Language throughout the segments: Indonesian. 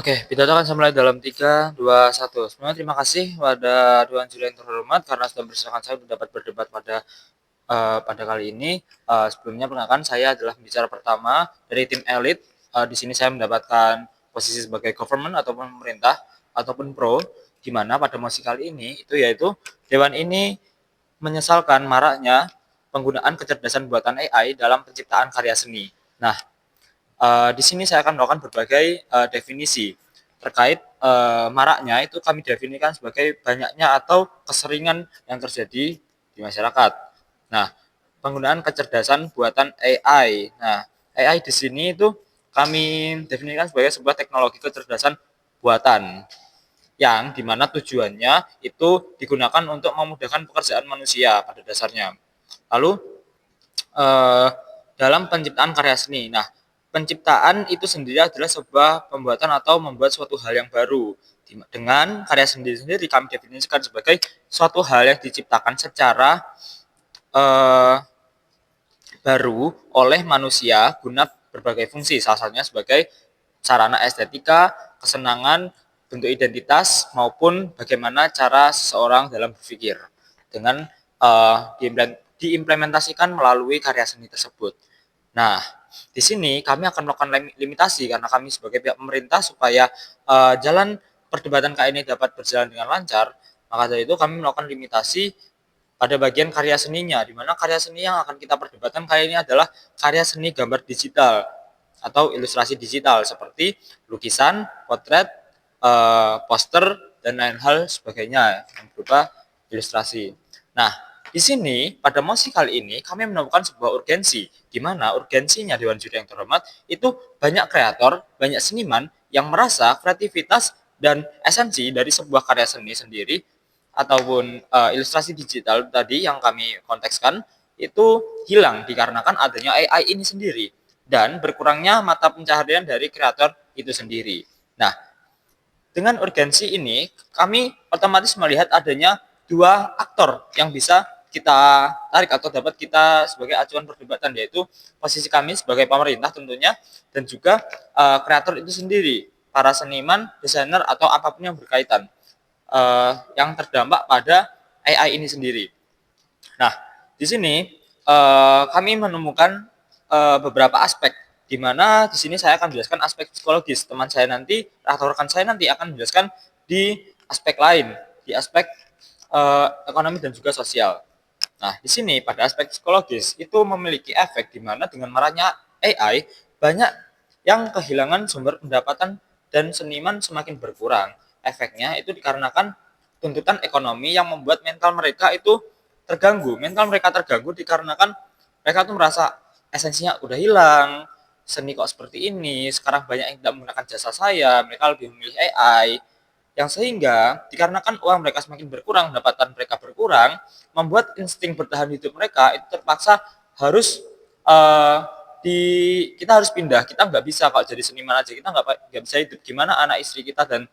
Oke, kita akan mulai dalam 3, 2, 1. Sebelumnya terima kasih kepada Dewan Juri yang terhormat karena sudah mempersilahkan saya untuk dapat berdebat pada kali ini. Sebelumnya perkenalkan saya adalah pembicara pertama dari tim elit. Di sini saya mendapatkan posisi sebagai government ataupun pemerintah ataupun pro, di mana pada mosi kali ini yaitu Dewan ini menyesalkan maraknya penggunaan kecerdasan buatan AI dalam penciptaan karya seni. Nah, di sini saya akan melakukan berbagai definisi terkait maraknya itu kami definisikan sebagai banyaknya atau keseringan yang terjadi di masyarakat. Nah, penggunaan kecerdasan buatan AI. Nah, AI di sini itu kami definisikan sebagai sebuah teknologi kecerdasan buatan yang dimana tujuannya itu digunakan untuk memudahkan pekerjaan manusia pada dasarnya. Lalu eh, dalam penciptaan karya seni. Nah, penciptaan itu sendiri adalah sebuah pembuatan atau membuat suatu hal yang baru. Dengan karya sendiri kami definisikan sebagai suatu hal yang diciptakan secara eh, baru oleh manusia guna berbagai fungsi, salah satunya sebagai sarana estetika, kesenangan, bentuk identitas maupun bagaimana cara seseorang dalam berpikir dengan diimplementasikan melalui karya seni tersebut. Nah, di sini kami akan melakukan limitasi karena kami sebagai pihak pemerintah supaya jalan perdebatan KI ini dapat berjalan dengan lancar, maka dari itu kami melakukan limitasi pada bagian karya seninya, di mana karya seni yang akan kita perdebatkan kali ini adalah karya seni gambar digital atau ilustrasi digital seperti lukisan, potret, poster, dan lain hal sebagainya yang berupa ilustrasi. Nah, di sini pada mosi kali ini kami menemukan sebuah urgensi, di mana urgensinya Dewan Juri yang terhormat itu banyak kreator, banyak seniman yang merasa kreativitas dan esensi dari sebuah karya seni sendiri ataupun ilustrasi digital tadi yang kami kontekskan itu hilang dikarenakan adanya AI ini sendiri dan berkurangnya mata pencaharian dari kreator itu sendiri. Nah, dengan urgensi ini kami otomatis melihat adanya dua aktor yang bisa kita tarik atau dapat kita sebagai acuan perdebatan, yaitu posisi kami sebagai pemerintah tentunya dan juga kreator itu sendiri, para seniman, desainer atau apapun yang berkaitan yang terdampak pada AI ini sendiri. Nah, di sini kami menemukan beberapa aspek di mana di sini saya akan menjelaskan aspek psikologis. Teman saya nanti atau rekan saya nanti akan menjelaskan di aspek lain, di aspek ekonomi dan juga sosial. Nah, di sini pada aspek psikologis itu memiliki efek di mana dengan maraknya AI banyak yang kehilangan sumber pendapatan dan seniman semakin berkurang. Efeknya itu dikarenakan tuntutan ekonomi yang membuat mental mereka itu terganggu. Mental mereka terganggu dikarenakan mereka tuh merasa esensinya udah hilang, seni kok seperti ini, sekarang banyak yang tidak menggunakan jasa saya, mereka lebih memilih AI, yang sehingga dikarenakan uang mereka semakin berkurang, pendapatan mereka berkurang, membuat insting bertahan hidup mereka itu terpaksa harus uh, di kita harus pindah. Kita nggak bisa kalau jadi seniman aja, kita nggak bisa hidup. Gimana anak istri kita dan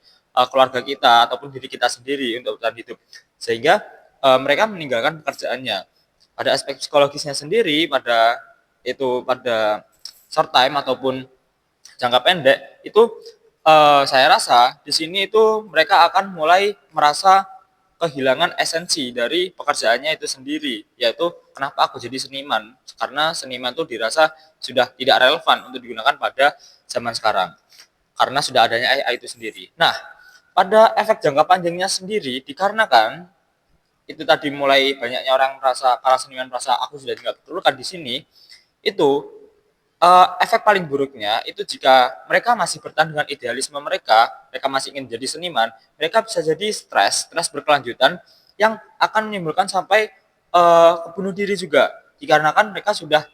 keluarga kita ataupun diri kita sendiri untuk bertahan hidup, sehingga mereka meninggalkan pekerjaannya. Pada aspek psikologisnya sendiri, pada short time ataupun jangka pendek itu saya rasa di sini itu mereka akan mulai merasa kehilangan esensi dari pekerjaannya itu sendiri, yaitu kenapa aku jadi seniman, karena seniman itu dirasa sudah tidak relevan untuk digunakan pada zaman sekarang karena sudah adanya AI itu sendiri. Nah, pada efek jangka panjangnya sendiri dikarenakan itu tadi mulai banyaknya orang merasa, para seniman merasa aku sudah tidak diperlukan di sini, itu efek paling buruknya itu jika mereka masih bertahan dengan idealisme mereka, mereka masih ingin jadi seniman, mereka bisa jadi stres berkelanjutan yang akan menimbulkan sampai bunuh diri juga. Dikarenakan mereka sudah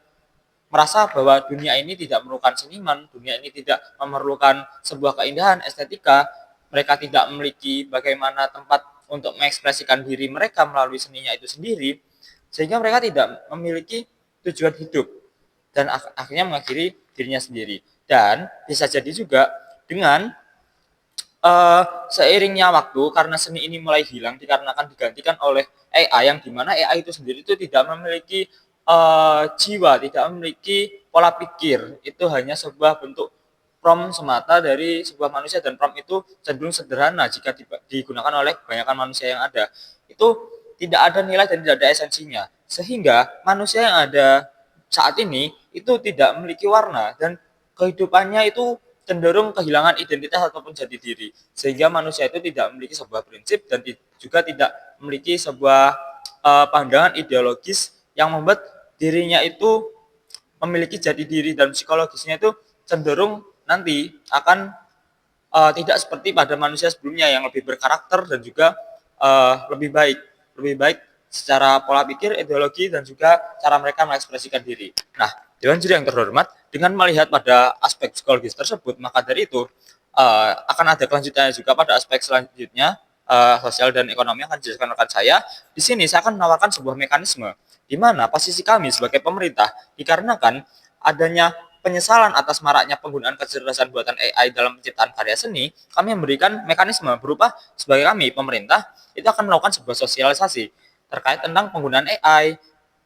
merasa bahwa dunia ini tidak memerlukan seniman, dunia ini tidak memerlukan sebuah keindahan estetika, mereka tidak memiliki bagaimana tempat untuk mengekspresikan diri mereka melalui seninya itu sendiri, sehingga mereka tidak memiliki tujuan hidup dan akhirnya mengakhiri dirinya sendiri. Dan bisa jadi juga dengan seiringnya waktu karena seni ini mulai hilang dikarenakan digantikan oleh AI yang dimana AI itu sendiri itu tidak memiliki jiwa, tidak memiliki pola pikir, itu hanya sebuah bentuk prompt semata dari sebuah manusia, dan prompt itu cenderung sederhana jika digunakan oleh kebanyakan manusia yang ada. Itu tidak ada nilai dan tidak ada esensinya. Sehingga manusia yang ada saat ini itu tidak memiliki warna, dan kehidupannya itu cenderung kehilangan identitas ataupun jati diri. Sehingga manusia itu tidak memiliki sebuah prinsip dan juga tidak memiliki sebuah pandangan ideologis yang membuat dirinya itu memiliki jati diri, dan psikologisnya itu cenderung nanti akan tidak seperti pada manusia sebelumnya yang lebih berkarakter dan juga lebih baik secara pola pikir, ideologi, dan juga cara mereka mengekspresikan diri. Nah, Dewan Juri yang terhormat, dengan melihat pada aspek psikologis tersebut, maka dari itu akan ada kelanjutannya juga pada aspek selanjutnya, sosial dan ekonomi yang akan dijelaskan rekan saya. Di sini saya akan menawarkan sebuah mekanisme di mana posisi kami sebagai pemerintah, dikarenakan adanya penyesalan atas maraknya penggunaan kecerdasan buatan AI dalam penciptaan karya seni, kami memberikan mekanisme berupa sebagai kami pemerintah itu akan melakukan sebuah sosialisasi terkait tentang penggunaan AI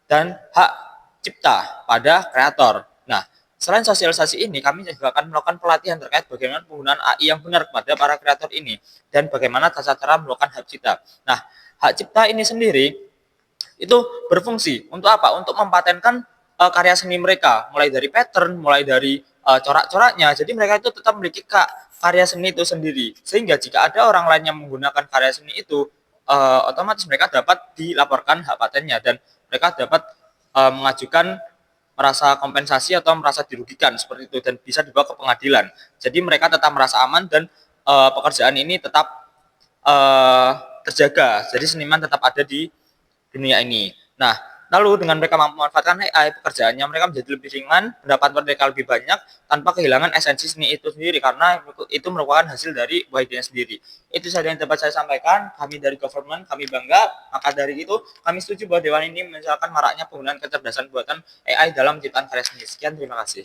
dan hak cipta pada kreator. Nah, selain sosialisasi ini, kami juga akan melakukan pelatihan terkait bagaimana penggunaan AI yang benar kepada para kreator ini dan bagaimana tata cara melakukan hak cipta. Nah, hak cipta ini sendiri itu berfungsi untuk apa? Untuk mempatenkan karya seni mereka, mulai dari pattern, mulai dari corak-coraknya. Jadi mereka itu tetap memiliki karya seni itu sendiri. Sehingga jika ada orang lain yang menggunakan karya seni itu, otomatis mereka dapat dilaporkan hak patennya, dan mereka dapat mengajukan merasa kompensasi atau merasa dirugikan seperti itu, dan bisa dibawa ke pengadilan. Jadi mereka tetap merasa aman, dan pekerjaan ini tetap terjaga. Jadi seniman tetap ada di dunia ini. Nah, lalu dengan mereka mampu memanfaatkan AI, pekerjaannya mereka menjadi lebih ringan, pendapatan mereka lebih banyak, tanpa kehilangan esensi seni itu sendiri, karena itu merupakan hasil dari buah idenya sendiri. Itu saja yang dapat saya sampaikan. Kami dari government, kami bangga. Maka dari itu, kami setuju bahwa Dewan ini menyesalkan maraknya penggunaan kecerdasan buatan AI dalam penciptaan karya seni. Sekian, terima kasih.